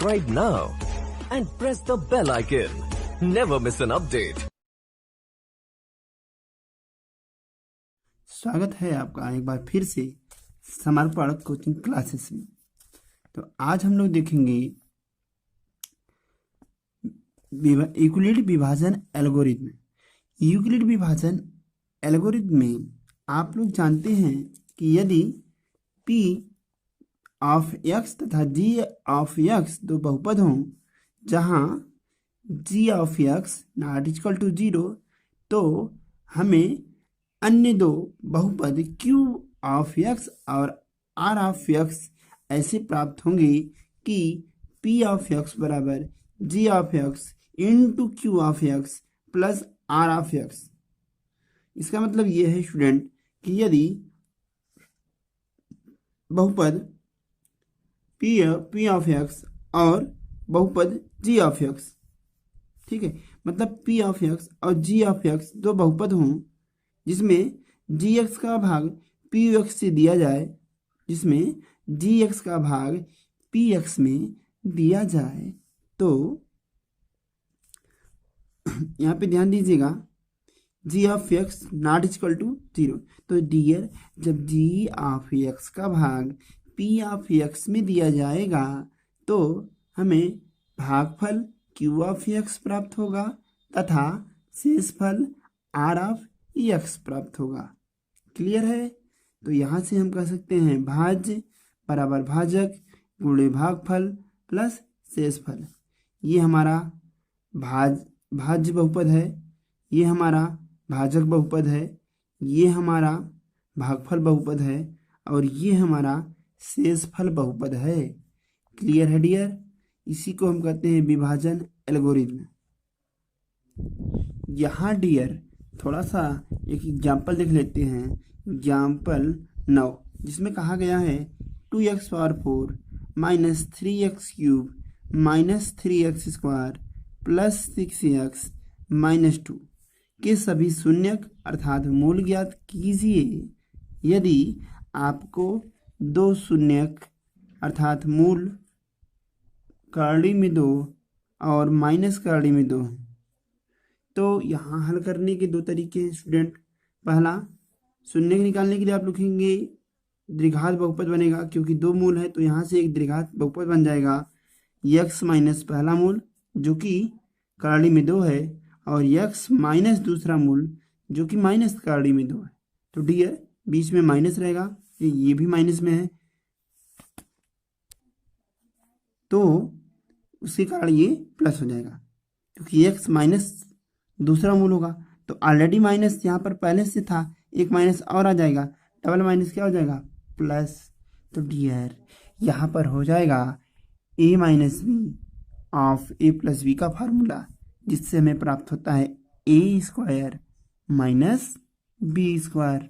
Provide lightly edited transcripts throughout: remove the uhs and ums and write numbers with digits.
subscribe now and press the bell icon. Never miss an update. स्वागत है आपका एक बार फिर से समर्पण कोचिंग क्लासेस में। तो आज हम लोग देखेंगे यूक्लिड विभाजन एल्गोरिथम। यूक्लिड विभाजन एल्गोरिथम में आप लोग जानते हैं कि यदि p ऑफ x तथा g ऑफ x दो बहुपद हों जहां g of x not equal to 0, तो हमें अन्य दो बहुपद q ऑफ x और r ऑफ x ऐसे प्राप्त होंगे कि p ऑफ x बराबर g of x into q of x plus r of x। इसका मतलब ये है स्टूडेंट कि यदि बहुपद p ऑफ x और बहुपद g ऑफ x, ठीक है, मतलब p ऑफ x और g ऑफ x दो बहुपद हों जिसमें gx का भाग px से दिया जाए, जिसमें gx का भाग px में दिया जाए, तो यहाँ पे ध्यान दीजिएगा g of x not equal to 0। तो डियर जब g ऑफ x का भाग p ऑफ x में दिया जाएगा तो हमें भागफल q ऑफ x प्राप्त होगा तथा शेषफल r ऑफ x प्राप्त होगा। क्लियर है? तो यहाँ से हम कह सकते हैं भाज्य बराबर भाजक गुणे भागफल प्लस शेषफल। ये हमारा भाज्य बहुपद है, ये हमारा भाजक बहुपद है, ये हमारा भागफल बहुपद है और ये हमारा शेषफल बहुपद है। क्लियर है डियर? इसी को हम कहते हैं विभाजन एल्गोरिथम। यहाँ डियर थोड़ा सा एक एग्जाम्पल देख लेते हैं। एग्जाम्पल 9 जिसमें कहा गया है 2x power 4 minus 3x cube minus 3x square plus 6x minus 2 के सभी शून्यक अर्थात मूल ज्ञात कीजिए। यदि आपको दो शून्यक अर्थात मूल कर्ली में 2 और माइनस कर्ली में 2 हैं, तो यहाँ हल करने के दो तरीके हैं स्टूडेंट। पहला, शून्य निकालने के लिए आप लिखेंगे द्विघात बहुपद बनेगा, क्योंकि दो मूल है तो यहाँ से एक द्विघात बहुपद बन जाएगा। x माइनस पहला मूल जो कि कर्ली में 2 है और x माइनस दूसरा मूल जो कि माइनस कर्ली में 2 है। तो डियर बीच में माइनस रहेगा, ये भी माइनस में है, तो उसके कारण ये प्लस हो जाएगा क्योंकि x माइनस दूसरा मूल होगा। तो ऑलरेडी माइनस यहाँ पर पहले से था, एक माइनस और आ जाएगा, डबल माइनस क्या हो जाएगा प्लस। तो डियर यहाँ पर हो जाएगा a minus b of a plus b का फार्मूला, जिससे हमें प्राप्त होता है a square minus b square.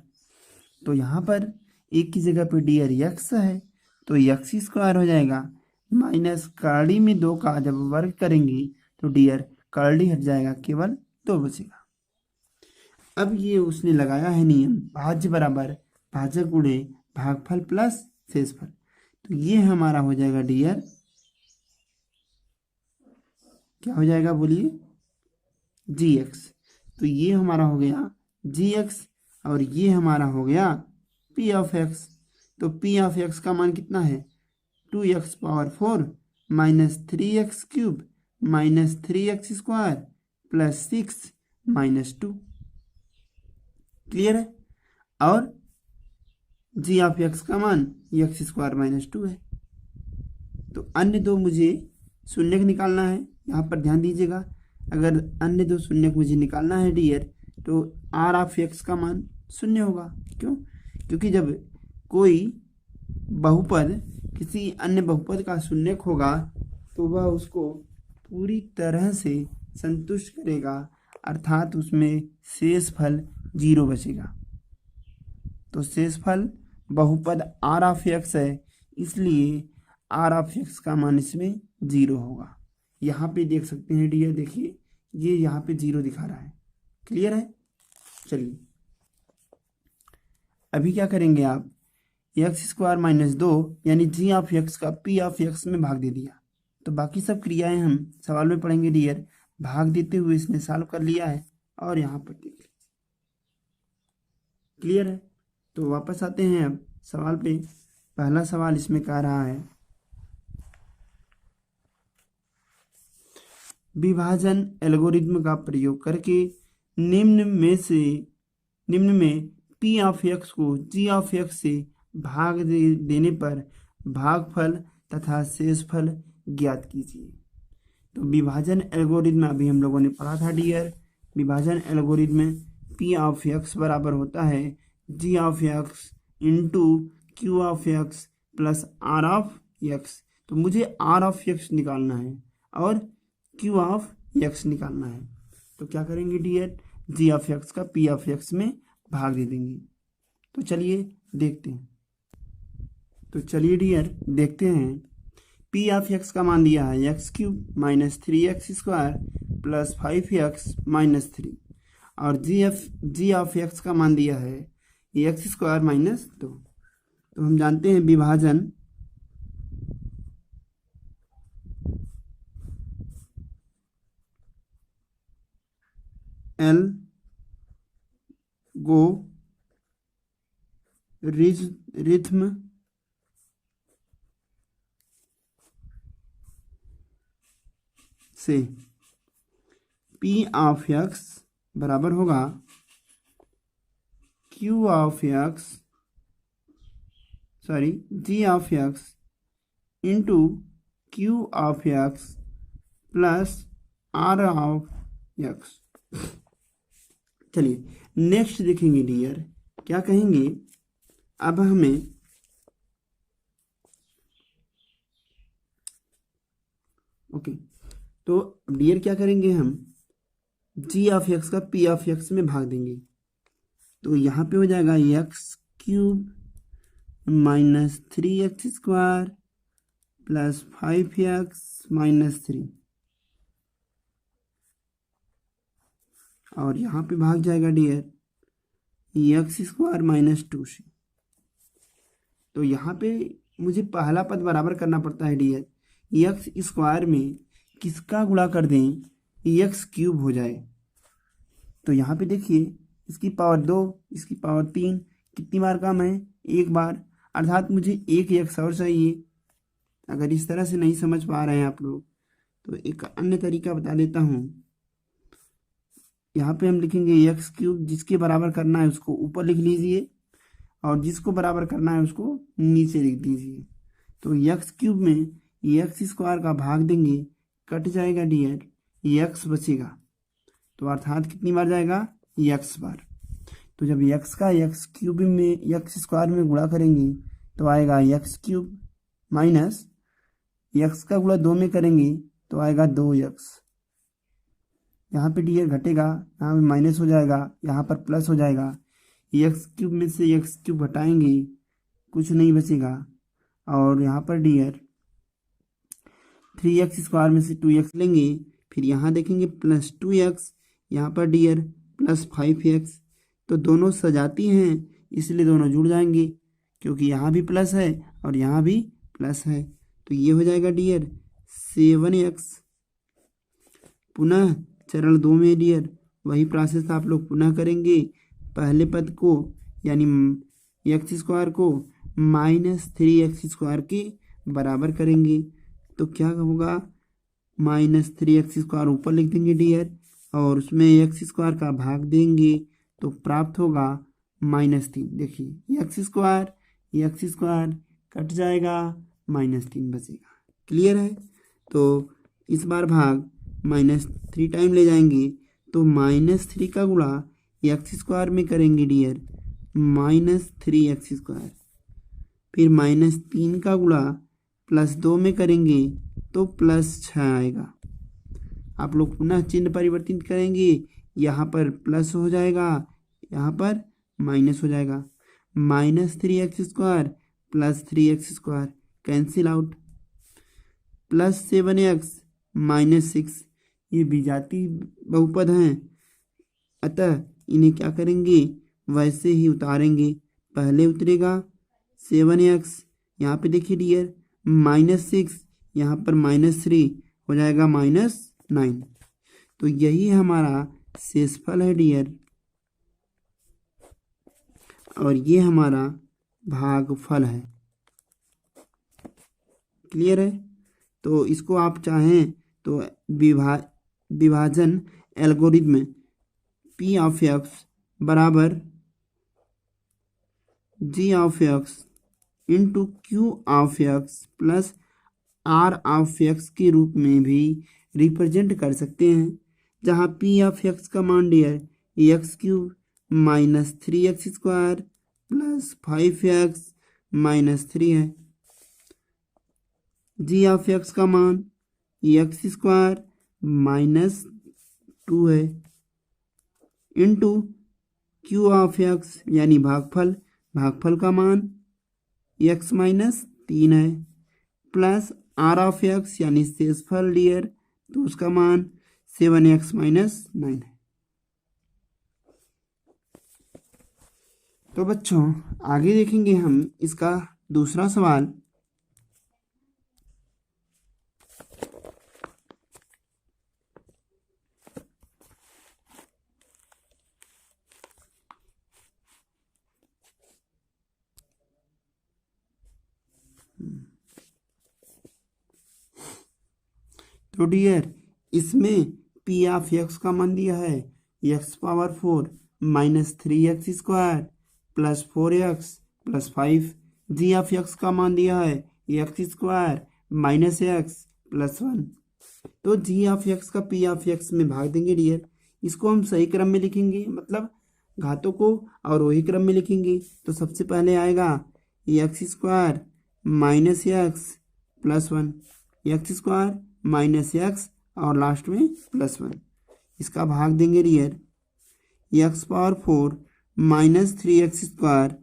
तो यहाँ पर एक की जगह पे डियर x है तो x स्क्वायर हो जाएगा माइनस कर्ली में 2 का जब वर्ग करेंगे तो डियर कर्ली हट जाएगा, केवल 2 बचेगा। अब ये उसने लगाया है नियम भाज्य बराबर भाजक गुणे भागफल प्लस शेषफल। तो ये हमारा हो जाएगा डियर, क्या हो जाएगा बोलिए, gx। तो ये हमारा हो गया gx और ये हमारा हो गया p ऑफ x। तो p ऑफ x का मान कितना है 2x power 4 minus 3x cube minus 3x square plus 6 minus 2। Clear है? और g ऑफ x का मान x स्क्वायर माइनस 2 है। तो अन्य दो मुझे शून्यक निकालना है, यहाँ पर ध्यान दीजिएगा। अगर अन्य दो शून्यक मुझे निकालना है डियर तो r ऑफ x का मान शून्य होगा। क्यों? क्योंकि जब कोई बहुपद किसी अन्य बहुपद का शून्यक होगा तो वह उसको पूरी तरह से संतुष्ट करेगा, अर्थात उसमें शेषफल 0 बचेगा। तो शेषफल बहुपद r ऑफ x है, इसलिए r ऑफ x का मान इसमें 0 होगा। यहाँ पे देख सकते हैं डियर, देखिए ये यहाँ पे 0 दिखा रहा है। क्लियर है? चलिए अभी क्या करेंगे आप, x स्क्वायर माइनस 2 यानी g ऑफ x का p ऑफ x में भाग दे दिया। तो बाकी सब क्रियाएं हम सवाल में पढ़ेंगे डियर। भाग देते हुए इसने सॉल्व कर लिया है और यहाँ पर देख लीजिए। क्लियर है। तो वापस आते हैं अब सवाल पे। पहला सवाल इसमें कह रहा है विभाजन एल्गोरिथम का प्रयोग करके निम्न में पी ऑफ एक्स को जी ऑफ एक्स से भाग देने पर भागफल तथा शेषफल ज्ञात कीजिए। तो विभाजन एल्गोरिथम अभी हम लोगों ने पढ़ा था डियर। विभाजन एल्गोरिथम पी ऑफ एक्स बराबर होता है g of x into q of x plus r of x. तो मुझे आर ऑफ एक्स निकालना है और क्यू ऑफ एक्स निकालना है। तो क्या करेंगे डियर, जी ऑफ एक्स का पी ऑफ एक्स में भाग दे देंगे। तो चलिए देखते हैं। तो चलिए डियर देखते हैं। पी ऑफ एक्स का मान दिया है x cube minus 3x² plus 5x minus 3 और जी ऑफ एक्स का मान दिया है x² माइनस 2। तो हम जानते हैं विभाजन एल्गोरिथम से पी ऑफ एक्स बराबर होगा q of x g of x into q of x plus r of x. चलिए नेक्स्ट देखेंगे डियर क्या कहेंगे। अब हमें ओके तो डियर क्या करेंगे, हम जी ऑफ एक्स का पी ऑफ एक्स में भाग देंगे। तो यहाँ पे हो जाएगा x cube minus 3x² plus 5x minus 3 और यहाँ पे भाग जाएगा डियर x² माइनस 2 से। तो यहाँ पे मुझे पहला पद बराबर करना पड़ता है डियर, x² में किसका गुणा कर दें x क्यूब हो जाए। तो यहाँ पे देखिए इसकी पावर 2 इसकी पावर 3 कितनी बार कम है, एक बार, अर्थात मुझे एक x और चाहिए। अगर इस तरह से नहीं समझ पा रहे हैं आप लोग तो एक अन्य तरीका बता देता हूँ। यहाँ पे हम लिखेंगे एक्स क्यूब, जिसके बराबर करना है उसको ऊपर लिख लीजिए और जिसको बराबर करना है उसको नीचे लिख दीजिए। तो एक्स क्यूब में x² का भाग देंगे, कट जाएगा डियर, x बचेगा। तो अर्थात कितनी बार जाएगा, x बार। तो जब x का x³ में x² में गुणा करेंगे तो आएगा x क्यूब माइनस x का गुणा 2 में करेंगे तो आएगा 2x। यहाँ पे डियर घटेगा, यहाँ पे माइनस हो जाएगा, यहाँ पर प्लस हो जाएगा। x³ में से x³ हटाएंगे, कुछ नहीं बचेगा। और यहाँ पर डियर 3x² में से 2x लेंगे, फिर यहाँ देखेंगे प्लस 2x, यहाँ पर डियर प्लस 5x। तो दोनों सजाती हैं इसलिए दोनों जुड़ जाएंगे, क्योंकि यहाँ भी प्लस है और यहाँ भी प्लस है। तो ये हो जाएगा डियर 7x। पुनः चरण 2 में डियर वही प्रोसेस आप लोग पुनः करेंगे। पहले पद को यानी x² को माइनस 3x² के बराबर करेंगे। तो क्या होगा, माइनस 3x² ऊपर लिख देंगे डियर और उसमें x² का भाग देंगे तो प्राप्त होगा -3। देखिए x² कट जाएगा, -3 बचेगा। क्लियर है। तो इस बार भाग -3 टाइम ले जाएंगे तो -3 का गुणा x² में करेंगे डियर -3x², फिर -3 का गुणा +2 में करेंगे तो +6 आएगा। आप लोग पुनः चिन्ह परिवर्तित करेंगे, यहाँ पर प्लस हो जाएगा, यहाँ पर माइनस हो जाएगा। -3x² plus 3x² cancel out, plus 7x minus 6 ये विजातीय बहुपद हैं, अतः इन्हें क्या करेंगे, वैसे ही उतारेंगे। पहले उतरेगा 7x, यहाँ पे देखिए डियर -6, यहाँ पर -3 हो जाएगा -9। तो यही हमारा शेषफल है डियर, और ये हमारा भागफल है। क्लियर है? तो इसको आप चाहें तो विभाजन एल्गोरिथम P ऑफ x बराबर G of x into Q of x plus R of x के रूप में भी रिप्रेजेंट कर सकते हैं, जहाँ P ऑफ x का मान dear x³ -3x² plus 5x -3 है। G ऑफ x का मान x² -2 है, इंटू Q ऑफ x यानी भागफल का मान x -3 है, प्लस R ऑफ x यानी शेषफल डियर, तो उसका मान 7x -9 है। तो बच्चों आगे देखेंगे हम इसका दूसरा सवाल। तो डियर इसमें P ऑफ x का मान दिया है x⁴ -3x² plus 4x plus 5। G of x का मान दिया है x² -x प्लस 1। तो G ऑफ x का P ऑफ x में भाग देंगे डियर। इसको हम सही क्रम में लिखेंगे, मतलब घातों को अवरोही क्रम में लिखेंगे। तो सबसे पहले आएगा x² -x plus 1, x² -x और लास्ट में प्लस 1। इसका भाग देंगे dear x⁴ -3x²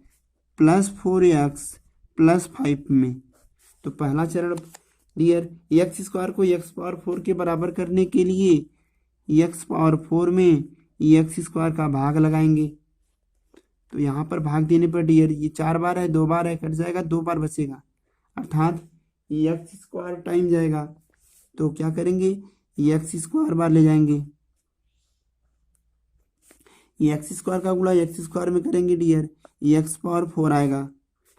plus 4x plus 5 में। तो पहला चरण डियर x² को x⁴ के बराबर करने के लिए x⁴ में x² का भाग लगाएंगे। तो यहाँ पर भाग देने पर डियर ये 4 बार है, 2 बार है, कट जाएगा, 2 बार बचेगा, अर्थात x² टाइम जाएगा। तो क्या करेंगे x² बार ले जाएंगे, x² का गुणा x² में करेंगे डियर x⁴ आएगा।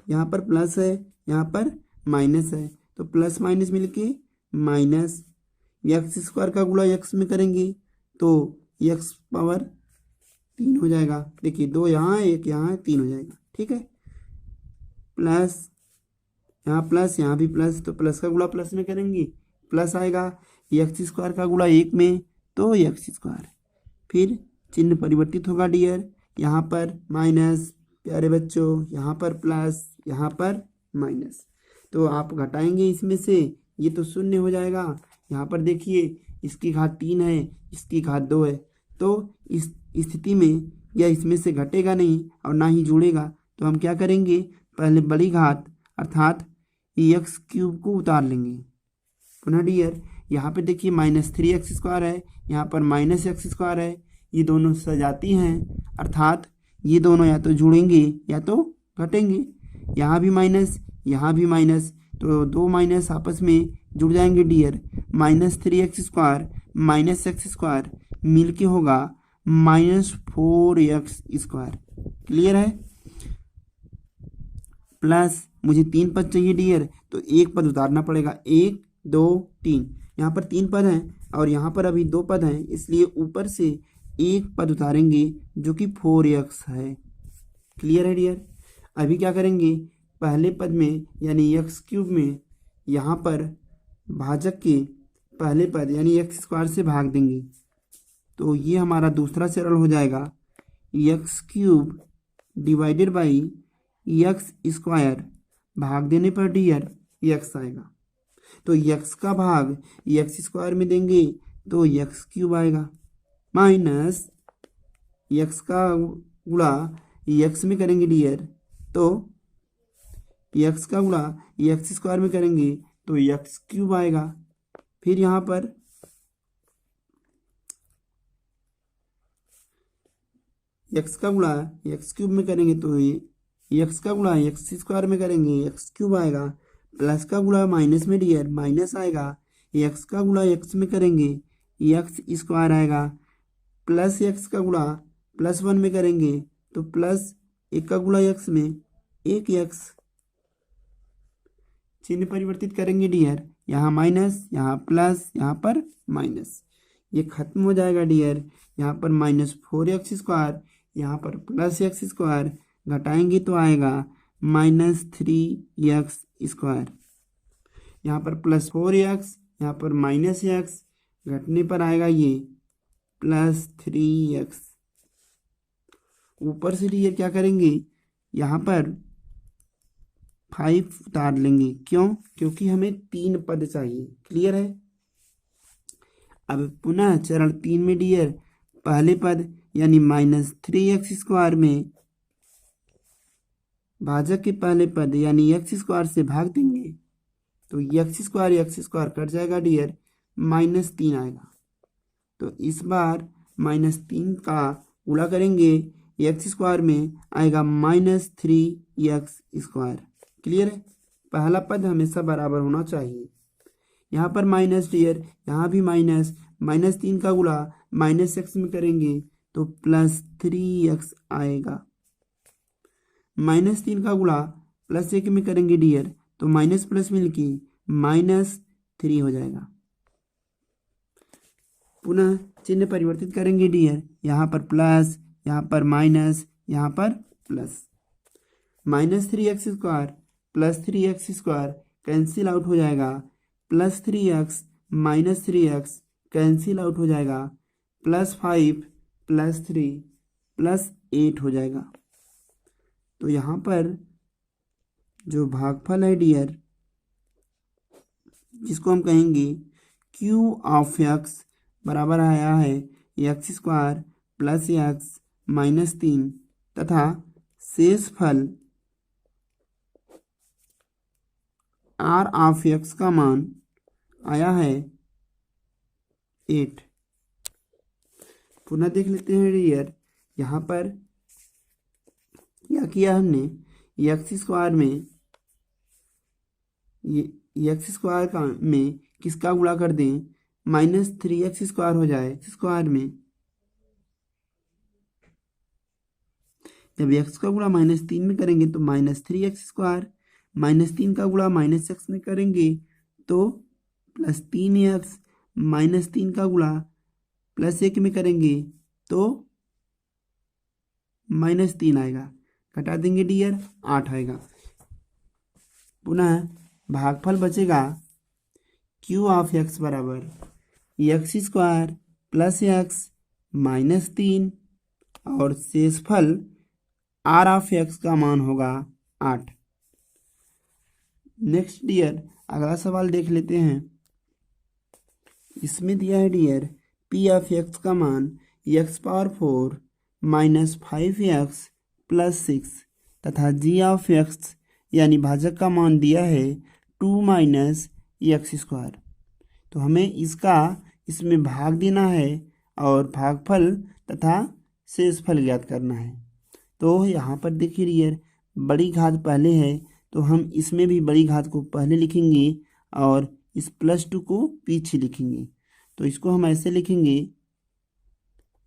यहाँ पर प्लस है, यहाँ पर माइनस है, तो प्लस माइनस मिलके माइनस। x² का गुणा x में करेंगे तो x⁻3 हो जाएगा। देखिए 2 यहाँ है, 1 यहाँ है, 3 हो जाएगा। ठीक है, प्लस यहाँ भी प्लस, तो प्लस का गुणा प्लस में करेंगे प्लस आएगा। x² का गुणा 1 में तो x², फिर चिन्ह परिवर्तित होगा डियर, यहाँ पर माइनस प्यारे बच्चों, यहाँ पर प्लस, यहाँ पर माइनस। तो आप घटाएंगे इसमें से, ये तो शून्य हो जाएगा। यहाँ पर देखिए इसकी घात 3 है, इसकी घात 2 है, तो इस स्थिति में यह इसमें से घटेगा नहीं और ना ही जुड़ेगा। तो हम क्या करेंगे, पहले बड़ी घात अर्थात x³ को उतार लेंगे। पुनः डियर यहाँ पे देखिए -3x² है, यहाँ पर -x² है, ये दोनों सजाती हैं, अर्थात ये दोनों या तो जुड़ेंगे या तो घटेंगे। यहाँ भी माइनस, यहाँ भी माइनस, तो 2 माइनस आपस में जुड़ जाएंगे डियर। -3x² -x² मिलके होगा -4x²। क्लियर है? प्लस मुझे 3 पद चाहिए डियर, तो एक पद उतारना पड़ेगा। 1 2 3, यहाँ पर 3 पद हैं और यहाँ पर अभी 2 पद हैं, इसलिए ऊपर से एक पद उतारेंगे जो कि 4x है। क्लियर है डियर? अभी क्या करेंगे, पहले पद में यानी x³ में यहाँ पर भाजक के पहले पद यानी x² से भाग देंगे। तो ये हमारा दूसरा चरण हो जाएगा, x³ डिवाइडेड बाई x²। भाग देने पर डियर x आएगा, तो x का भाग x² में देंगे तो x³ आएगा, माइनस x का गुणा x में करेंगे डियर, तो x का गुणा x² में करेंगे तो x³ आएगा। फिर यहाँ पर x का गुणा x³ में करेंगे तो ये x का गुणा x² में करेंगे x³ आएगा, प्लस का गुणा माइनस में डियर माइनस आएगा, एक्स का गुणा एक्स में करेंगे एक्स स्क्वायर आएगा, प्लस एक्स का गुणा प्लस वन में करेंगे तो प्लस एक का गुणा एक्स में एक एक्स। चिन्ह परिवर्तित करेंगे डियर, यहाँ माइनस यहाँ प्लस यहाँ पर माइनस, ये खत्म हो जाएगा डियर। यहाँ पर -4x², यहाँ पर +x², घटाएंगे तो आएगा -3x²। यहाँ पर +4x, यहाँ पर -x, घटने पर आएगा ये +3x। ऊपर से डियर क्या करेंगे, यहाँ पर 5 उतार लेंगे, क्यों? क्योंकि हमें 3 पद चाहिए। क्लियर है? अब पुनः चरण 3 में डियर पहले पद यानी -3x² में भाजक के पहले पद यानी x² से भाग देंगे तो x² कट जाएगा डियर, -3 आएगा। तो इस बार -3 का गुणा करेंगे x² में आएगा -3x²। क्लियर है? पहला पद हमेशा बराबर होना चाहिए। यहाँ पर माइनस डियर, यहाँ भी माइनस, -3 का गुणा -x में करेंगे तो +3x आएगा। -3 का गुणा +1 में करेंगे डियर तो माइनस प्लस मिलके -3 हो जाएगा। पुनः चिन्ह परिवर्तित करेंगे डियर, यहाँ पर प्लस, यहाँ पर माइनस, यहाँ पर plus. -3x² +3x² cancel out हो जाएगा, +3x -3x कैंसिल आउट हो जाएगा, +5 +3 +8 हो जाएगा। तो यहाँ पर जो भागफल है डियर, जिसको हम कहेंगे Q(x) बराबर आया है x² + x -3 तथा शेष फल R(x) का मान आया है 8। पुनः देख लेते हैं डियर, यहाँ पर क्या किया हमने, x² में x² का में किसका गुणा कर दें, -3x² हो जाए स्क्वायर में। जब x का गुणा -3 में करेंगे तो -3x², -3 का गुणा -x में करेंगे तो +3x, -3 का गुणा +1 में करेंगे तो -3 आएगा, घटा देंगे डियर 8 आएगा। पुनः भागफल बचेगा Q(x) बराबर x² + x -3 और शेषफल R(x) का मान होगा 8। नेक्स्ट डियर अगला सवाल देख लेते हैं। इसमें दिया है डियर P(x) का मान x⁴ -5x + 6 तथा g(x) यानी भाजक का मान दिया है 2 - x²। तो हमें इसमें भाग देना है और भागफल तथा शेषफल ज्ञात करना है। तो यहाँ पर देखिए डियर, बड़ी घात पहले है तो हम इसमें भी बड़ी घात को पहले लिखेंगे और इस +2 को पीछे लिखेंगे। तो इसको हम ऐसे लिखेंगे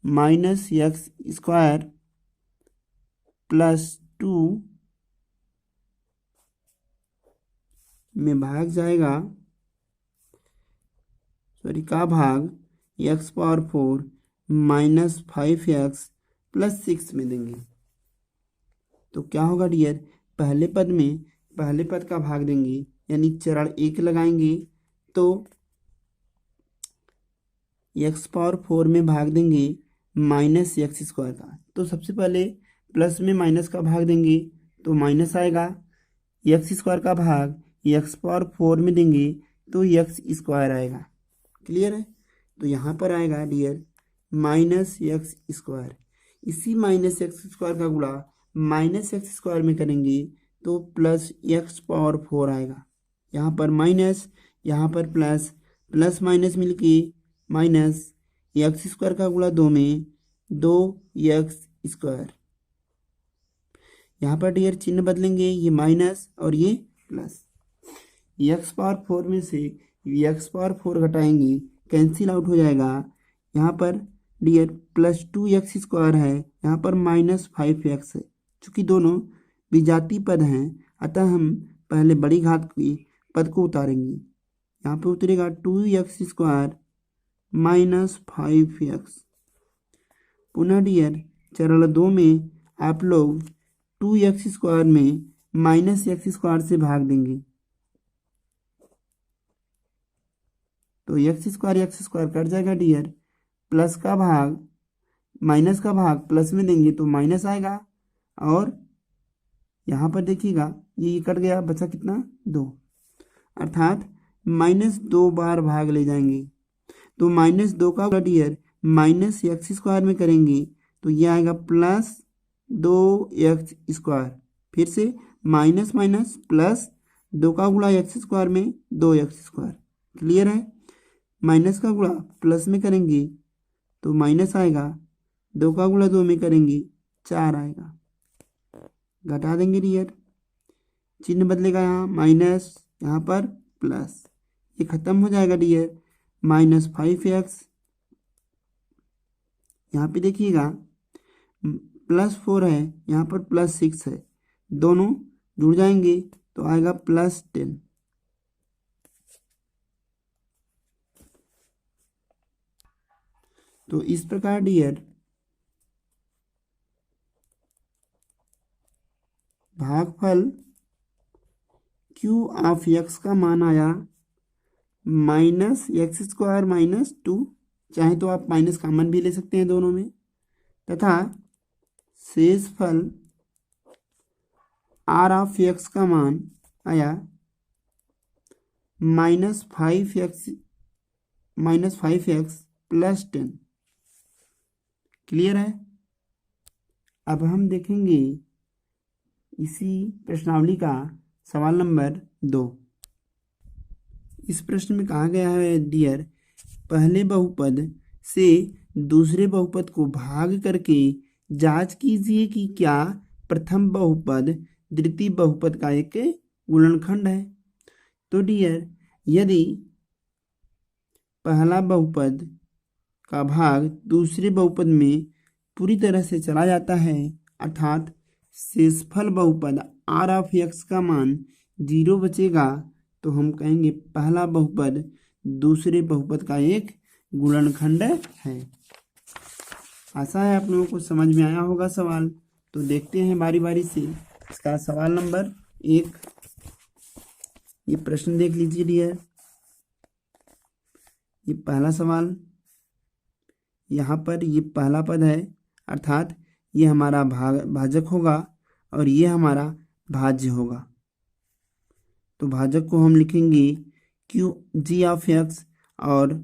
-x² + 2 में भाग जाएगा, का भाग x⁴ -5x + 6 में देंगे। तो क्या होगा डियर, पहले पद में पहले पद का भाग देंगे यानी चरण 1 लगाएंगे तो x⁴ में भाग देंगे -x² का। तो सबसे पहले प्लस में माइनस का भाग देंगे तो माइनस आएगा, x² का भाग x⁴ में देंगे तो x² आएगा। क्लियर है? तो यहाँ पर आएगा डियर -x²। इसी -x² का गुणा -x² में करेंगे तो +x⁴ आएगा। यहाँ पर माइनस, यहाँ पर प्लस, प्लस माइनस मिलके माइनस, x² का गुणा 2 में 2x²। यहाँ पर डियर चिन्ह बदलेंगे, ये माइनस और ये प्लस। एक्स पावर 4 में से एक्स पावर 4 घटाएंगे, कैंसिल आउट हो जाएगा। यहाँ पर डियर +2x² है, यहाँ पर -5x है। चूँकि दोनों विजातीय पद हैं, अतः हम पहले बड़ी घात की पद को उतारेंगे। यहाँ पे उतरेगा 2x² -5x। पुनः डियर चरण 2 में आप लोग 2x² में -x² से भाग देंगे, तो x² कट जाएगा डियर। प्लस का भाग माइनस का भाग प्लस में देंगे तो माइनस आएगा, और यहाँ पर देखिएगा ये कट गया, बचा कितना 2, अर्थात -2 बार भाग ले जाएंगे। तो -2 का डियर -x² में करेंगे तो ये आएगा +2x²। फिर से माइनस माइनस प्लस, 2 का गुणा x² में 2x²। क्लियर है। माइनस का गुणा प्लस में करेंगे तो माइनस आएगा, 2 का गुणा 2 में करेंगे 4 आएगा। घटा देंगे डियर, चिन्ह बदलेगा, यहाँ माइनस, यहाँ पर प्लस, ये खत्म हो जाएगा डियर। -5x, यहाँ पे देखिएगा +4 है, यहाँ पर +6 है, दोनों जुड़ जाएंगे तो आएगा +10। तो इस प्रकार डियर भागफल Q(x) का मान आया -x² -2, चाहे तो आप माइनस कॉमन भी ले सकते हैं दोनों में, तथा शेषफल R(x) का मान आया -5x +10। क्लियर है। अब हम देखेंगे इसी प्रश्नावली का सवाल नंबर 2। इस प्रश्न में कहा गया है डियर, पहले बहुपद से दूसरे बहुपद को भाग करके जांच कीजिए कि क्या प्रथम बहुपद द्वितीय बहुपद का एक गुणनखंड है। तो डियर यदि पहला बहुपद का भाग दूसरे बहुपद में पूरी तरह से चला जाता है, अर्थात शेषफल बहुपद R(x) का मान 0 बचेगा, तो हम कहेंगे पहला बहुपद दूसरे बहुपद का एक गुणनखंड है। आशा है आप लोगों को समझ में आया होगा सवाल। तो देखते हैं बारी बारी से इसका सवाल नंबर 1। ये प्रश्न देख लीजिए डियर, ये पहला सवाल, यहाँ पर ये पहला पद है, अर्थात ये हमारा भाजक होगा और ये हमारा भाज्य होगा। तो भाजक को हम लिखेंगे G(x) और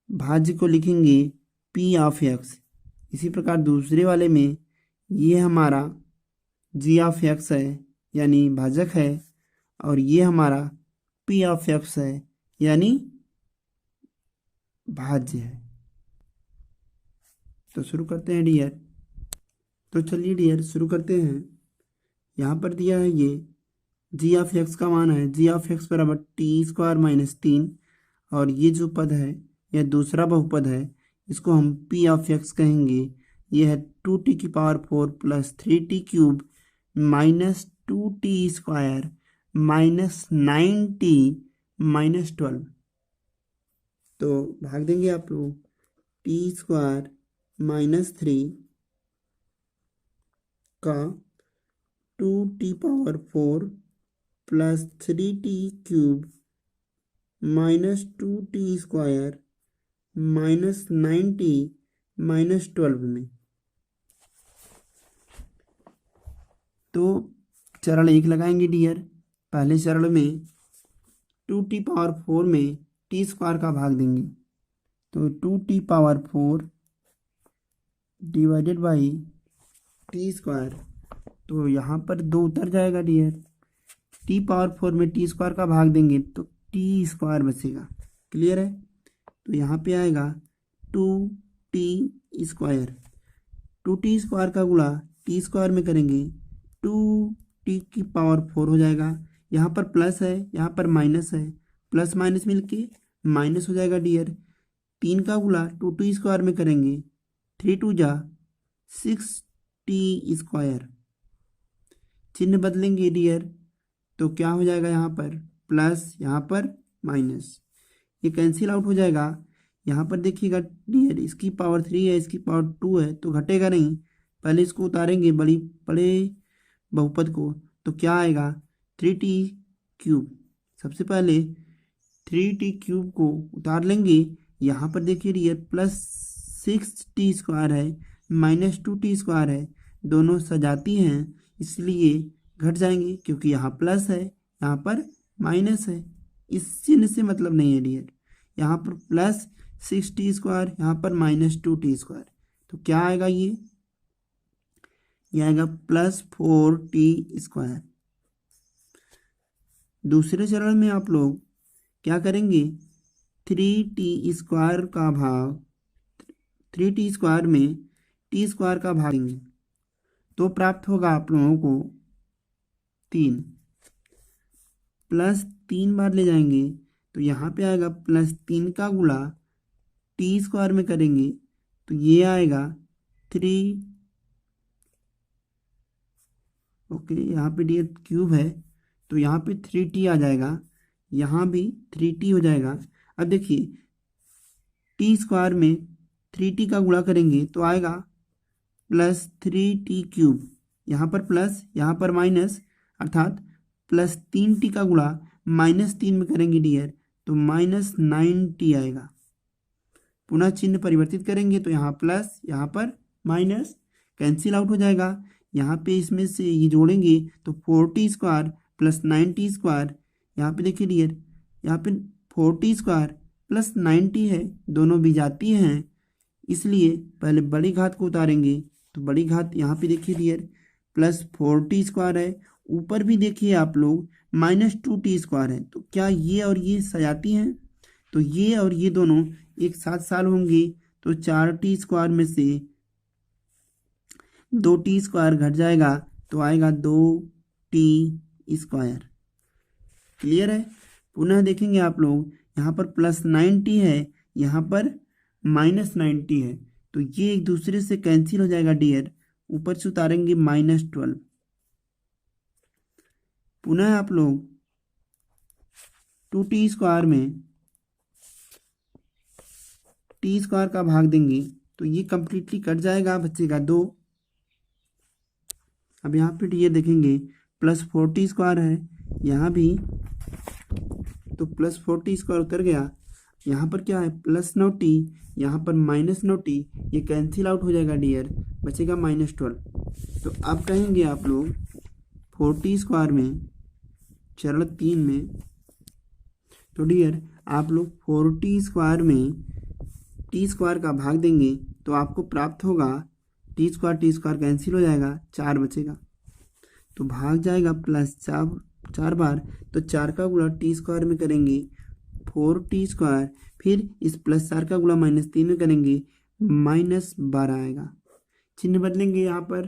भाज्य को लिखेंगे P(x). इसी प्रकार दूसरे वाले में ये हमारा G(x) है यानी भाजक है, और ये हमारा P(x) है यानी भाज्य है। तो शुरू करते हैं डियर। तो चलिए डियर शुरू करते हैं। यहाँ पर दिया है ये G(x) का मान है G(x) बराबर t² -3, और ये जो पद है यह दूसरा बहुपद है, इसको हम P(x) कहेंगे। ये है 2t⁴ + 3t³ -2t² -9t -12। तो भाग देंगे आप लोग, t² -3 का 2t⁴ + 3t³ -2t² -9t -12 में। तो चरण 1 लगाएंगे डियर। पहले चरण में 2t⁴ में t² का भाग देंगे, तो 2t⁴ डिवाइडेड बाई t²। तो यहाँ पर 2 उतर जाएगा डियर, t⁴ में t² का भाग देंगे तो t² बचेगा। क्लियर है। तो यहाँ पे आएगा 2t², 2t² का गुणा t² में करेंगे 2t⁴ हो जाएगा, यहाँ पर प्लस है, यहाँ पर माइनस है, प्लस माइनस मिलके माइनस हो जाएगा डियर। 3 का गुणा 2t स्क्वायर में करेंगे, 3 2 जा 6t स्क्वायर, चिन्ह बदलेंगे डियर तो क्या हो जाएगा, यहाँ पर प्लस, यहाँ पर माइनस, ये कैंसिल आउट हो जाएगा। यहाँ पर देखिएगा डियर, इसकी पावर 3 है, इसकी पावर 2 है, तो घटेगा नहीं। पहले इसको उतारेंगे बड़े बहुपद को, तो क्या आएगा 3t क्यूब। सबसे पहले 3t क्यूब को उतार लेंगे। यहाँ पर देखिए डियर प्लस 6t स्क्वायर है, माइनस 2t स्क्वायर है, दोनों सजाती हैं इसलिए घट जाएंगे, क्योंकि यहाँ प्लस है, यहाँ पर माइनस है। इस चिन्ह से मतलब नहीं है डियर। यहाँ पर प्लस 6t स्क्वायर, यहाँ पर माइनस 2t स्क्वायर, तो क्या आएगा ये आएगा प्लस 4t स्क्वायर। दूसरे चरण में आप लोग क्या करेंगे, 3t स्क्वायर का भाग 3t स्क्वायर में t स्क्वायर का भाग देंगे तो प्राप्त होगा आप लोगों को 3, प्लस 3 बार ले जाएंगे तो यहाँ पे आएगा प्लस 3 का गुणा t स्क्वायर में करेंगे तो ये आएगा 3, ओके, यहाँ पे डी क्यूब है तो यहाँ पे 3t आ जाएगा, यहाँ भी 3t हो जाएगा। अब देखिए t स्क्वायर में 3t का गुणा करेंगे तो आएगा प्लस 3t क्यूब, यहाँ पर प्लस, यहाँ पर माइनस, अर्थात प्लस 3t का गुणा माइनस 3 में करेंगे डियर तो माइनस 9t आएगा। पुनः चिन्ह परिवर्तित करेंगे तो यहाँ प्लस, यहाँ पर माइनस, कैंसिल आउट हो जाएगा। यहाँ पे इसमें से ये जोड़ेंगे तो 4t square plus 9t square, यहाँ पे देखिए डियर, यहाँ पे 4t स्क्वायर प्लस 9t है, दोनों भी जाती हैं, इसलिए पहले बड़ी घात को उतारेंगे तो बड़ी घात यहाँ पे देखिए डियर प्लस 4t स्क्वायर है, ऊपर भी देखिए आप लोग माइनस 2t स्क्वायर है, तो क्या ये और ये सजाती हैं, तो ये और ये दोनों एक साथ साल होंगे तो 4t स्क्वायर में से 2t स्क्वायर घट जाएगा तो आएगा 2t स्क्वायर। क्लियर है। पुनः देखेंगे आप लोग, यहाँ पर प्लस 9t है, यहाँ पर माइनस 9t है, तो ये एक दूसरे से कैंसिल हो जाएगा डियर, ऊपर से उतारेंगे माइनस 12। पुनः आप लोग 2t स्क्वायर में t स्क्वायर का भाग देंगे तो ये कंप्लीटली कट जाएगा, बचेगा 2। अब यहाँ पे ये देखेंगे प्लस 4t स्क्वायर है, यहाँ भी तो प्लस 4t स्क्वायर उतर गया, यहाँ पर क्या है प्लस 9t, यहाँ पर माइनस 9t, ये कैंसिल आउट हो जाएगा डियर, बचेगा माइनस 12। तो अब कहेंगे आप लोग 4t स्क्वायर में चरण 3 में, तो डियर आप लोग 4t स्क्वायर में t स्क्वायर का भाग देंगे तो आपको प्राप्त होगा t स्क्वायर कैंसिल हो जाएगा, 4 बचेगा, तो भाग जाएगा प्लस 4 बार, तो 4 का गुणा t स्क्वायर में करेंगे 4t स्क्वायर, फिर इस प्लस 4 का गुणा माइनस 3 में करेंगे माइनस 12 आएगा। चिन्ह बदलेंगे, यहाँ पर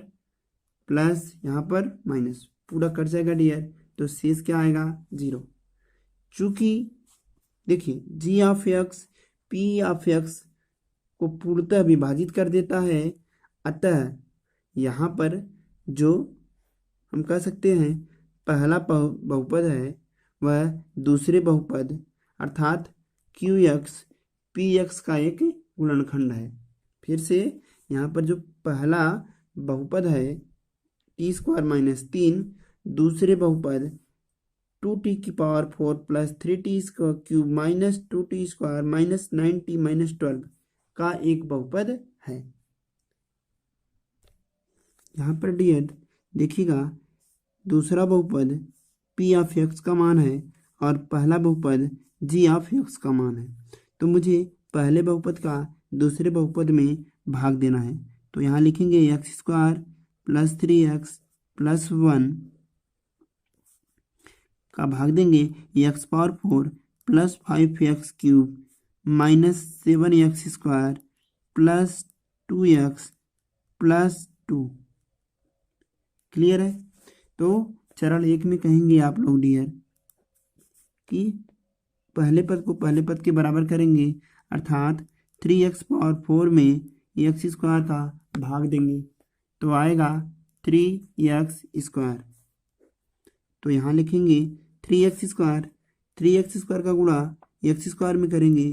प्लस, यहाँ पर माइनस, पूरा कट जाएगा डियर, तो शेष क्या आएगा 0। चूंकि देखिए g of x p of x को पूर्णतः विभाजित कर देता है, अतः यहाँ पर जो हम कह सकते हैं पहला बहुपद है वह दूसरे बहुपद अर्थात QX PX का एक गुणनखंड है। फिर से यहाँ पर जो पहला बहुपद है t स्क्वायर माइनस 3, दूसरे बहुपद 2t की power 4 plus 3t cube minus 2t square minus 9t minus 12 का एक बहुपद है। यहाँ पर डियर देखिएगा दूसरा बहुपद p ऑफ x का मान है और पहला बहुपद g ऑफ x का मान है, तो मुझे पहले बहुपद का दूसरे बहुपद में भाग देना है। तो यहाँ लिखेंगे x square plus 3x plus 1 का भाग देंगे x power 4 plus 5x cube minus 7x square plus 2x plus 2। Clear है। तो चरण एक में कहेंगे आप लोग डियर कि पहले पद को पहले पद के बराबर करेंगे, अर्थात 3x पावर 4 में एक्स स्क्वायर का भाग देंगे तो आएगा 3x स्क्वायर। तो यहाँ लिखेंगे 3x स्क्वायर का गुणा एक्स स्क्वायर में करेंगे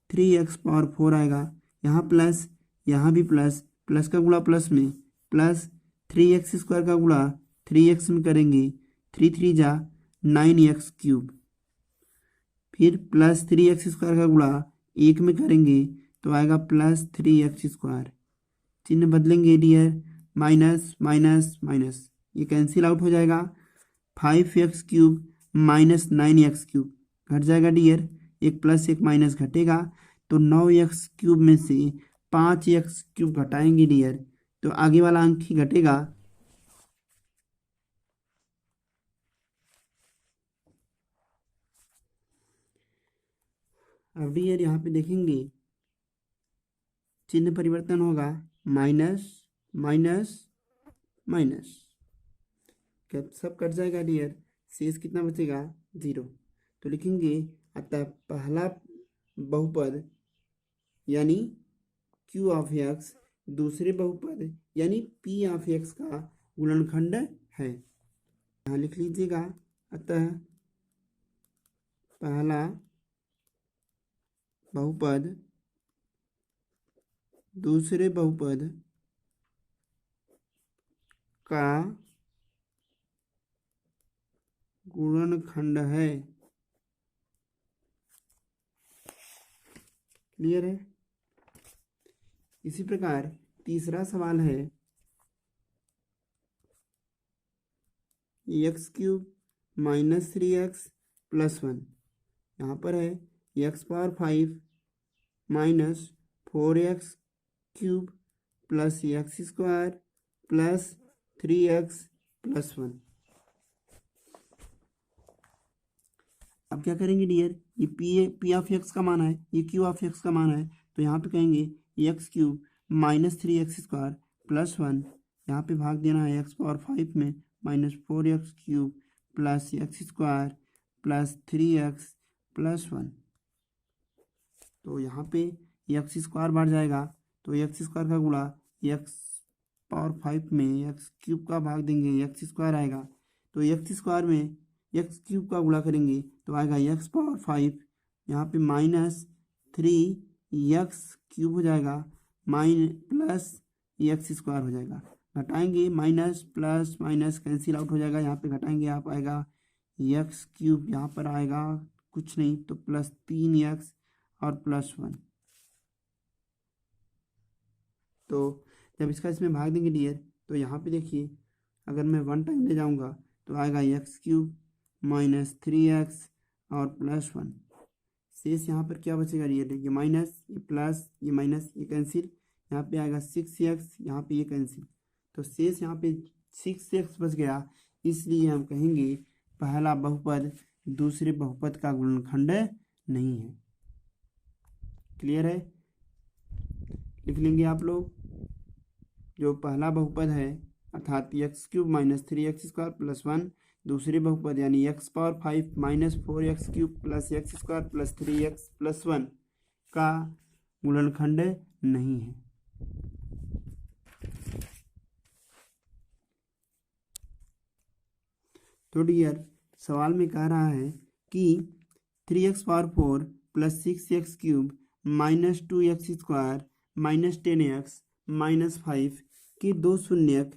3x पावर 4 आएगा, यहाँ प्लस यहाँ भी प्लस का गुणा प्लस में प्लस 3x स्क्वायर का गुणा 3x में करेंगे 3 3 जा 9x क्यूब, फिर प्लस 3x स्क्वायर का गुणा 1 में करेंगे तो आएगा प्लस 3x स्क्वायर। चिन्ह बदलेंगे डियर, माइनस माइनस माइनस, ये कैंसिल आउट हो जाएगा। 5x cube minus 9x cube घट जाएगा डियर, एक प्लस एक माइनस घटेगा तो 9x क्यूब में से 5x क्यूब घटाएंगे डियर तो आगे वाला अंक ही घटेगा। अब डियर यहाँ पे देखेंगे चिन्ह परिवर्तन होगा, माइनस माइनस माइनस, सब कट जाएगा डियर, शेष कितना बचेगा 0। तो लिखेंगे अतः पहला बहुपद यानी q ऑफ x दूसरे बहुपद यानी p ऑफ x का गुणनखंड है। यहाँ लिख लीजिएगा, अतः पहला बहुपद दूसरे बहुपद का गुणनखंड है। क्लियर है। इसी प्रकार तीसरा सवाल है, x cube minus 3x plus 1, यहाँ पर है x power 5 minus 4x cube plus x square plus 3x plus 1। अब क्या करेंगे डियर, ये p ऑफ x का मान है, ये q ऑफ x का मान है, तो यहाँ पे कहेंगे x cube minus 3x square plus 1, यहाँ पे भाग देना है x पावर 5 में minus 4x cube plus x square plus 3x plus 1। तो यहाँ पे एक्स स्क्वायर बढ़ जाएगा तो एक्स स्क्वायर का गुणा एक्स पावर 5 में एक्स क्यूब का भाग देंगे, एक्स स्क्वायर आएगा तो एक्स स्क्वायर में एक्स क्यूब का गुणा करेंगे तो आएगा एक्स पावर 5, यहाँ पे माइनस 3x क्यूब हो जाएगा प्लस एक्स स्क्वायर हो जाएगा, घटाएंगे minus plus minus cancel out हो जाएगा, यहाँ पे घटाएंगे आप आएगा एक्स क्यूब, यहाँ पर आएगा कुछ नहीं तो प्लस 3x और प्लस 1। तो जब इसका इसमें भाग देंगे डियर तो यहाँ पे देखिए अगर मैं 1 टाइम ले जाऊँगा तो आएगा एक्स क्यूब माइनस 3x और प्लस 1। शेष यहाँ पर क्या बचेगा डियर, ये माइनस ये प्लस ये माइनस ये कैंसिल, यहाँ पे आएगा 6x, यहाँ पे ये कैंसिल, तो शेष यहाँ पे 6x बच गया। इसलिए हम कहेंगे पहला बहुपद दूसरे बहुपद का गुणनखंड नहीं है। क्लियर है। लिख लेंगे आप लोग, जो पहला बहुपद है अर्थात x cube minus 3x square plus 1, दूसरे बहुपद यानी x power 5 minus 4x cube plus x square plus 3x plus 1 का गुणनखंड नहीं है। तो डियर सवाल में कह रहा है कि 3x power 4 plus 6x cube minus 2x square minus 10x minus 5 के दो शून्यक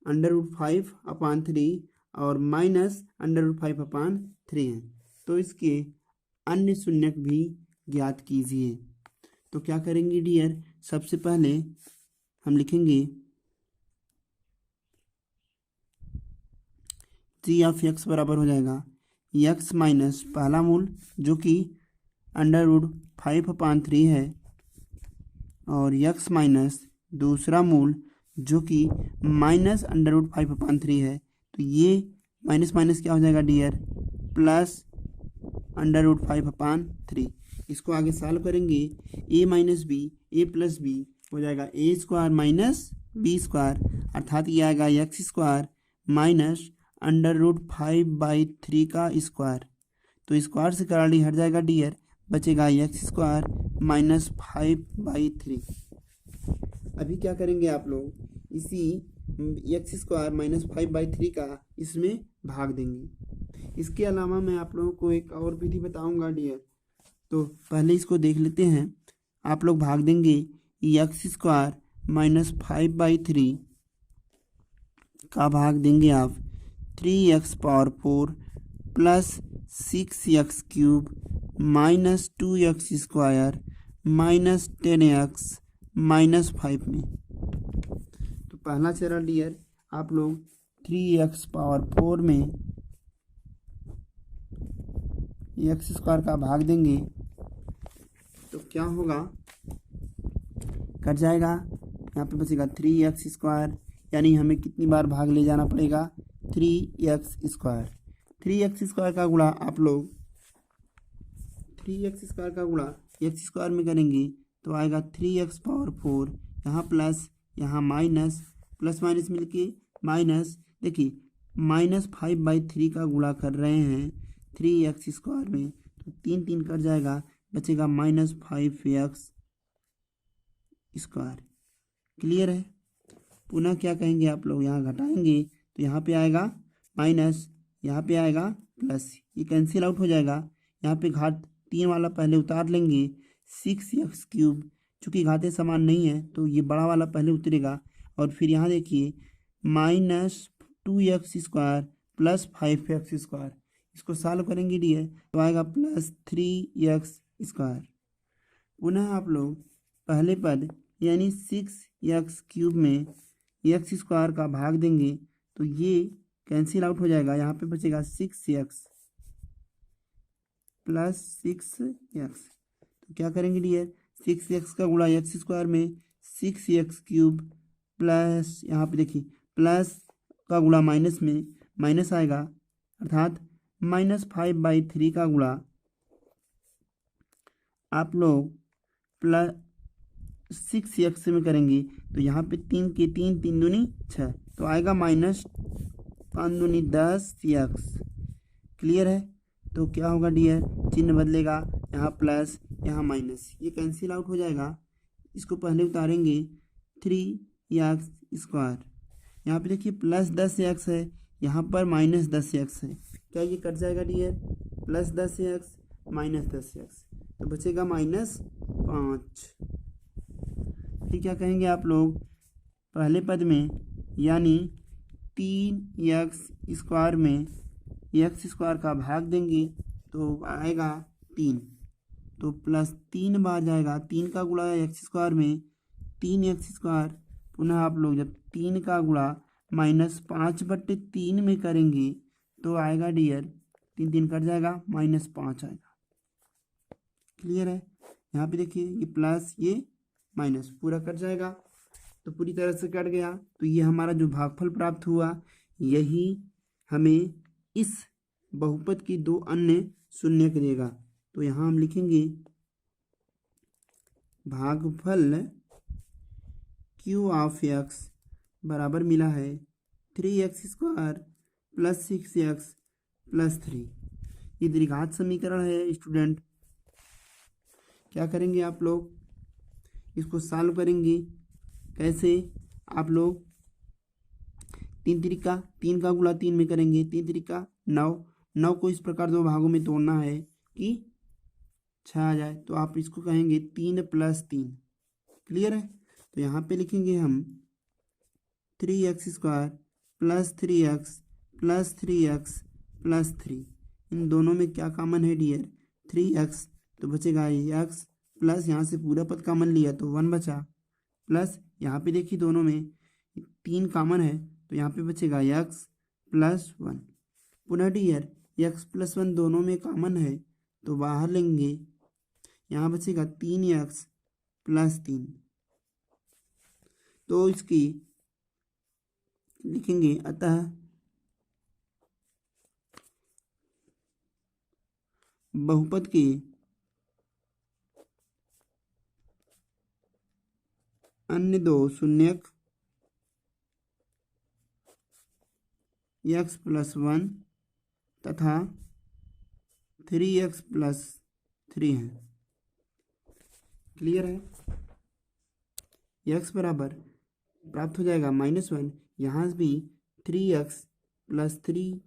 √5/3 और माइनस √5/3 हैं, तो इसके अन्य शून्यक भी ज्ञात कीजिए। तो क्या करेंगे डियर, सबसे पहले हम लिखेंगे जी ऑफ एक्स बराबर हो जाएगा एक्स माइनस पहला मूल जो कि √5/3 है और एक्स माइनस दूसरा मूल जो कि माइनस √5/3 है। तो ये माइनस माइनस क्या हो जाएगा डियर, प्लस √5/3। इसको आगे सॉल्व करेंगे, a minus b a plus b हो जाएगा a square minus b square, अर्थात ये आएगा एक्स स्क्वायर माइनस √5/3 का स्क्वायर। तो स्क्वायर से कराली हट जाएगा डियर, बचेगा x² -5/3। अभी क्या करेंगे आप लोग, इसी x² -5/3 का इसमें भाग देंगे। इसके अलावा मैं आप लोगों को एक और विधि बताऊंगा डियर, तो पहले इसको देख लेते हैं। आप लोग भाग देंगे x² -5/3 का भाग देंगे आप 3x⁴ plus 6x³ -2x² -10x -5 में। तो पहला चरण डियर, आप लोग 3x⁴ में x² का भाग देंगे तो क्या होगा, कट जाएगा, यहाँ पे बचेगा 3x², यानी हमें कितनी बार भाग ले जाना पड़ेगा, 3x²। 3x² का गुणा आप लोग 3x² का गुणा x² में करेंगे तो आएगा 3x⁴, यहाँ प्लस यहाँ माइनस, प्लस माइनस मिलके माइनस, देखिए -5/3 का गुणा कर रहे हैं 3x² में, तो 3 3 कट जाएगा, बचेगा -5x²। क्लियर है। पुनः क्या कहेंगे आप लोग, यहाँ घटाएंगे तो यहाँ पे आएगा माइनस, यहाँ पे आएगा प्लस, ये कैंसिल आउट हो जाएगा। यहाँ पे घात 3 वाला पहले उतार लेंगे, 6x³ चूँकि घातें समान नहीं है तो ये बड़ा वाला पहले उतरेगा, और फिर यहाँ देखिए -2x² प्लस 5x², इसको सॉल्व करेंगे डियर तो आएगा +3x²। पुनः आप लोग पहले पद यानी 6x³ में x² का भाग देंगे तो ये कैंसिल आउट हो जाएगा, यहाँ पे बचेगा 6x प्लस 6x। तो क्या करेंगे डियर, 6x का गुणा x² में 6x³ प्लस, यहाँ पे देखिए प्लस का गुणा माइनस में माइनस आएगा, अर्थात -5/3 का गुणा आप लोग प्लस 6x में करेंगे तो यहाँ पे 3 के 3 3 दूनी 6, तो आएगा -5 दूनी 10x। क्लियर है। तो क्या होगा डियर, चिन्ह बदलेगा, यहाँ प्लस यहाँ माइनस, ये कैंसिल आउट हो जाएगा। इसको पहले उतारेंगे 3x², यहाँ पे देखिए प्लस 10x है, यहाँ पर -10x है, क्या ये कट जाएगा डियर, +10x -10x, तो बचेगा -5। फिर क्या कहेंगे आप लोग, पहले पद में यानी 3x² में x² का भाग देंगे तो आएगा 3, तो +3 बार जाएगा, 3 का गुणा x² में 3x², पुनः आप लोग जब 3 का गुणा -5/3 में करेंगे तो आएगा डियर, 3 3 कट जाएगा, -5 आएगा। क्लियर है। यहाँ पे देखिए ये प्लस ये माइनस पूरा कट जाएगा, तो पूरी तरह से कट गया, तो ये हमारा जो भागफल प्राप्त हुआ यही हमें इस बहुपद की 2 अन्य शून्यक देगा। तो यहाँ हम लिखेंगे भागफल Q(x) बराबर मिला है 3x² प्लस 6x प्लस 3। ये द्विघात समीकरण है स्टूडेंट। क्या करेंगे आप लोग, इसको सॉल्व करेंगे कैसे, आप लोग 3 का गुणा 3 में करेंगे, 3 3 9 को इस प्रकार 2 भागों में तोड़ना है कि 6 आ जाए, तो आप इसको कहेंगे 3 + 3। क्लियर है। तो यहाँ पे लिखेंगे हम 3x² plus 3x plus 3x plus 3, इन दोनों में क्या कॉमन है डियर, 3x, तो बचेगा x प्लस यहाँ से पूरा पद कॉमन लिया तो 1 बचा, प्लस यहाँ पे देखिए दोनों में 3 कॉमन है तो यहाँ पे बचेगा x प्लस 1। पुनः डियर x प्लस 1 दोनों में कॉमन है तो बाहर लेंगे, यहाँ बचेगा 3x प्लस 3। तो इसकी लिखेंगे, अतः बहुपद के अन्य 2 शून्यक एक्स प्लस वन तथा 3x+3 है। क्लियर है। x बराबर प्राप्त हो जाएगा -1। यहाँ भी 3x+3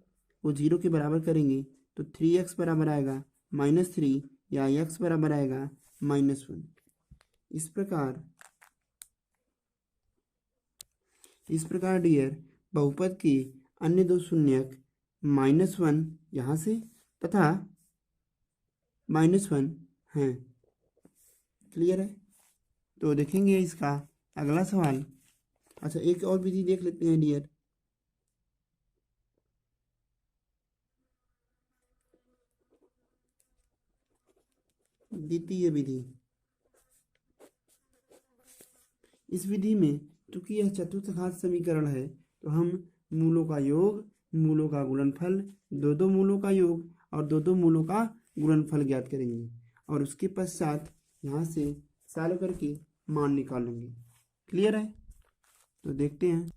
को 0 के बराबर करेंगे तो 3x बराबर आएगा -3 या x बराबर आएगा -1। इस प्रकार डियर बहुपद के अन्य दो शून्यक -1 यहाँ से तथा -1 हैं। क्लियर है। तो देखेंगे इसका अगला सवाल। अच्छा, एक और विधि देख लेते हैं डियर। द्वितीय विधि। इस विधि में चूंकि यह चतुर्थ घात समीकरण है तो हम मूलों का योग, मूलों का गुणनफल, दो मूलों का योग और दो मूलों का गुणनफल ज्ञात करेंगे और उसके पश्चात यहाँ से सॉल्व करके मान निकालेंगे। क्लियर है। तो देखते हैं।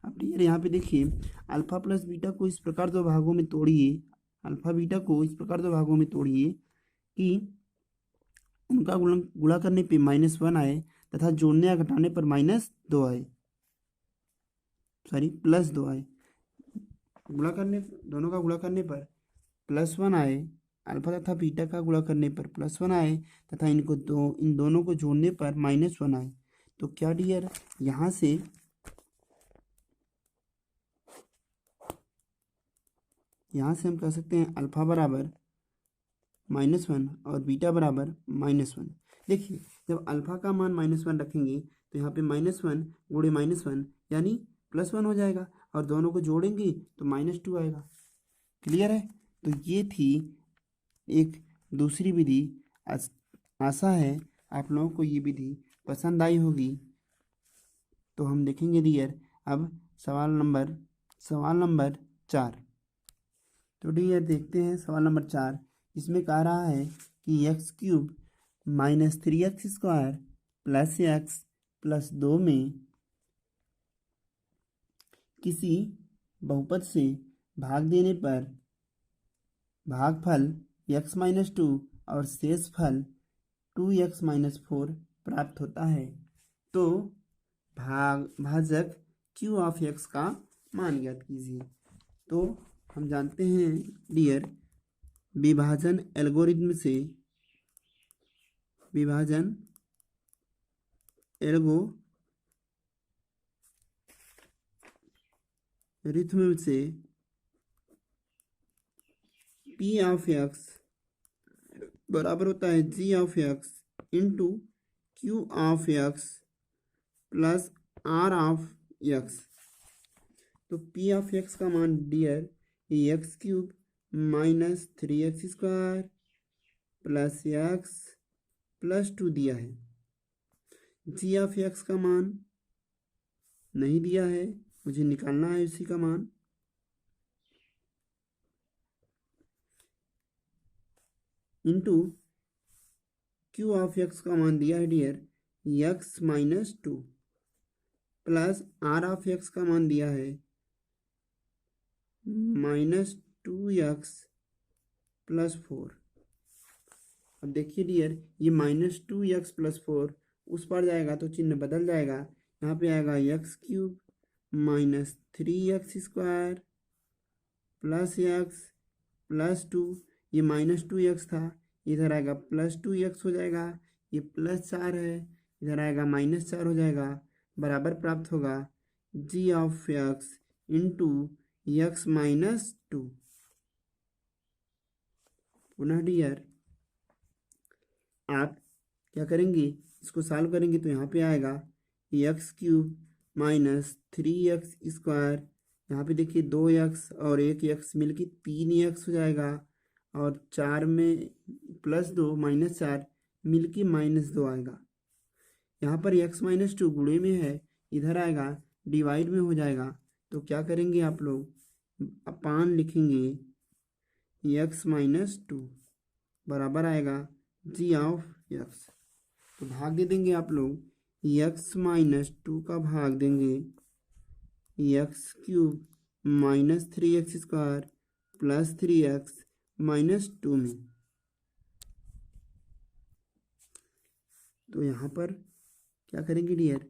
अब डियर यहाँ पे देखिए, अल्फा प्लस बीटा को इस प्रकार दो भागों में तोड़िए। अल्फा बीटा को इस प्रकार दो भागों में तोड़िए कि उनका गुणा करने पे -1 आए तथा जोड़ने या घटाने पर -2 आए, सॉरी +2 आए। गुणा करने, दोनों का गुणा करने पर +1 आए, अल्फा तथा बीटा का गुणा करने पर +1 आए तथा इन दोनों को जोड़ने पर -1 आए। तो क्या डियर यहाँ से हम कह सकते हैं अल्फा बराबर -1 और बीटा बराबर -1। देखिए, जब अल्फा का मान -1 रखेंगे तो यहाँ पे -1 गुणे -1 यानी +1 हो जाएगा और दोनों को जोड़ेंगे तो -2 आएगा। क्लियर है। तो ये थी एक दूसरी विधि। आशा है आप लोगों को ये विधि पसंद आई होगी। तो हम देखेंगे डियर अब सवाल नंबर 4। तो डियर देखते हैं सवाल नंबर 4। इसमें कह रहा है कि x³ - 3x² + x + 2 में किसी बहुपद से भाग देने पर भागफल x-2 और शेषफल 2x-4 प्राप्त होता है। तो भाजक q(x) का मान ज्ञात कीजिए। तो हम जानते हैं डियर विभाजन एल्गोरिथम से p(x) बराबर होता है g(x) into q(x) plus r(x). तो p(x) का मान डियर x³ - 3x² + x + 2 दिया है। g(x) का मान नहीं दिया है, मुझे निकालना है इसी का मान। इंटू q(x) का मान दिया है डियर x - 2 प्लस r(x) का मान दिया है -2x + 4। अब देखिए डियर ये -2x + 4 उस पर जाएगा तो चिन्ह बदल जाएगा। यहाँ पे आएगा x³ minus 3x² plus x plus 2, ये -2x था, इधर आएगा +2x हो जाएगा, ये +4 है, इधर आएगा -4 हो जाएगा, बराबर प्राप्त होगा g(x) इंटू x-2। पुनः डियर आप क्या करेंगे, इसको सॉल्व करेंगे तो यहाँ पे आएगा x³ माइनस 3x², यहाँ पे देखिए 2x और 1x मिलके 3x हो जाएगा, और 4 में +2 -4 मिलके -2 आएगा। यहाँ पर x-2 गुणे में है, इधर आएगा डिवाइड में हो जाएगा, तो क्या करेंगे आप लोग, अपान लिखेंगे x-2 बराबर आएगा g(x). तो भाग दे देंगे आप लोग, x-2 का भाग देंगे x³ minus 3x² plus 3x -2 में। तो यहाँ पर क्या करेंगे डियर,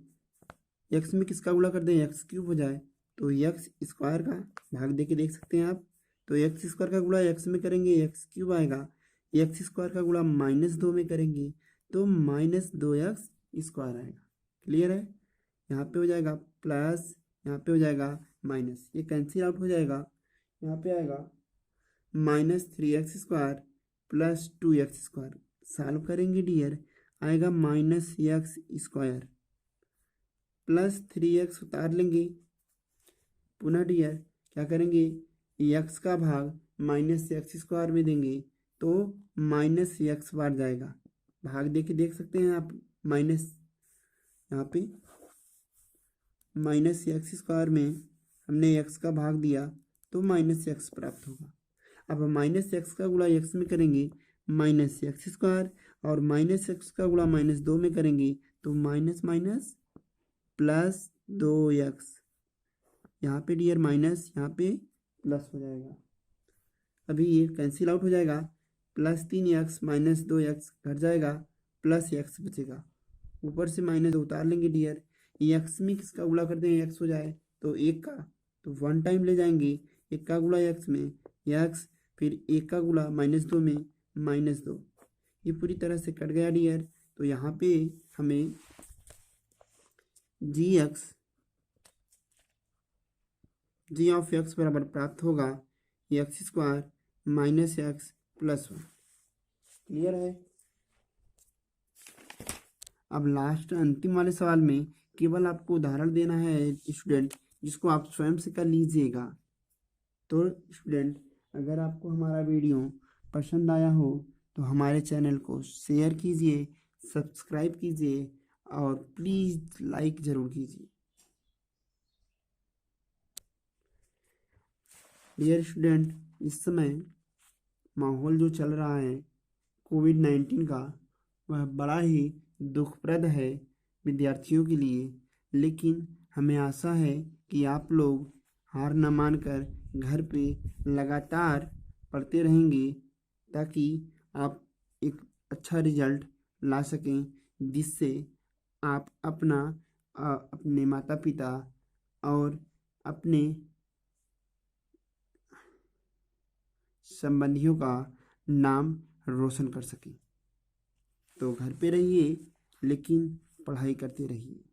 x में किसका गुणा कर दें, x³ हो जाए तो x² का भाग दे के देख सकते हैं आप। तो x² का गुणा x में करेंगे x³ आएगा, x² का गुणा -2 में करेंगे तो -2x² आएगा। क्लियर है, यहाँ पे हो जाएगा प्लस, यहाँ पे हो जाएगा माइनस, ये कैंसिल आउट हो जाएगा, यहाँ पे आएगा -3x² प्लस 2x²। सॉल्व करेंगे डियर, आएगा -x² प्लस 3x उतार लेंगे। पुनः डियर क्या करेंगे, x का भाग -x² में देंगे तो -x बार जाएगा, भाग दे के देख सकते हैं आप, माइनस यहाँ पे -x² में हमने x का भाग दिया तो -x प्राप्त होगा। अब -x का गुणा x में करेंगे -x² और -x का गुणा -2 में करेंगे तो माइनस माइनस प्लस 2x, यहाँ पे डियर माइनस, यहाँ पे प्लस हो जाएगा, अभी ये कैंसिल आउट हो जाएगा, प्लस 3x माइनस 2x घट जाएगा, प्लस x बचेगा, ऊपर से -2 उतार लेंगे डियर। x में किसका गुणा करते हैं, x हो जाए तो 1 का, तो 1 टाइम ले जाएंगे, 1 का गुणा x में x, फिर 1 का गुणा -2 में -2, ये पूरी तरह से कट गया डियर। तो यहाँ पे हमें g(x) बराबर प्राप्त होगा x² minus x plus 1। Clear है। अब लास्ट अंतिम वाले सवाल में केवल आपको उदाहरण देना है स्टूडेंट, जिसको आप स्वयं से कर लीजिएगा। तो स्टूडेंट अगर आपको हमारा वीडियो पसंद आया हो तो हमारे चैनल को शेयर कीजिए, सब्सक्राइब कीजिए और प्लीज़ लाइक ज़रूर कीजिए। डियर स्टूडेंट, इस समय माहौल जो चल रहा है कोविड-19 का, वह बड़ा ही दुखप्रद है विद्यार्थियों के लिए, लेकिन हमें आशा है कि आप लोग हार न मानकर घर पे लगातार पढ़ते रहेंगे, ताकि आप एक अच्छा रिजल्ट ला सकें, जिससे आप अपने माता पिता और अपने संबंधियों का नाम रोशन कर सकें। तो घर पे रहिए लेकिन पढ़ाई करते रहिए।